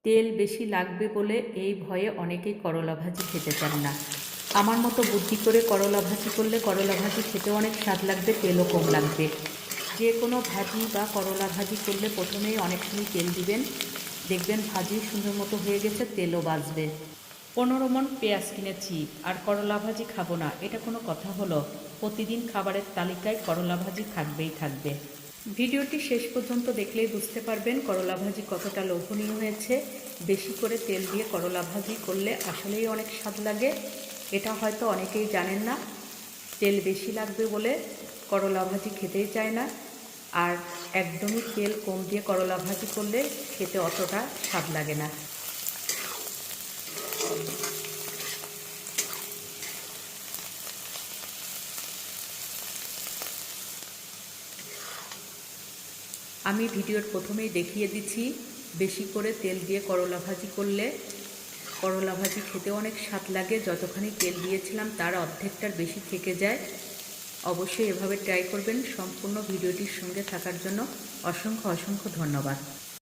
তেল বেশি লাগবে বলে এই ভয়ে অনেকেই করলা ভাজি খেতে চান না। আমার মতো বুদ্ধি করে করলা ভাজি করলে করলা ভাজি খেতে অনেক স্বাদ লাগবে, তেলও কম লাগবে। যে কোনো ভাজি বা করলা ভাজি করলে প্রথমেই অনেকখানি তেল দিবেন, দেখবেন ভাজি সুন্দর মতো হয়ে গেছে, তেলও বাঁচবে। 15 মণ পেঁয়াজ কিনেছি আর করলা ভাজি খাবো না, এটা কোনো কথা হলো? প্রতিদিন খাবারের তালিকায় করলা ভাজি থাকবেই থাকবে। ভিডিওটি শেষ পর্যন্ত দেখলেই বুঝতে পারবেন করলা ভাজি কতটা লোভনীয় হয়েছে। বেশি করে তেল দিয়ে করলা ভাজি করলে আসলেই অনেক স্বাদ লাগে। এটা হয়তো অনেকেই জানেন না, তেল বেশি লাগবে বলে করলা ভাজি খেতেই চায় না। আর একদমই তেল কম দিয়ে করলা ভাজি করলে খেতে অতটা স্বাদ লাগে না। আমি ভিডিওর প্রথমেই দেখিয়ে দিচ্ছি, বেশি করে তেল দিয়ে করলা ভাজি করলে করলা ভাজি খেতে অনেক স্বাদ লাগে। যতখানি তেল দিয়েছিলাম তার অর্ধেকটার বেশি থেকে যায়। অবশ্যই এভাবে ট্রাই করবেন। সম্পূর্ণ ভিডিওটির সঙ্গে থাকার জন্য অসংখ্য অসংখ্য ধন্যবাদ।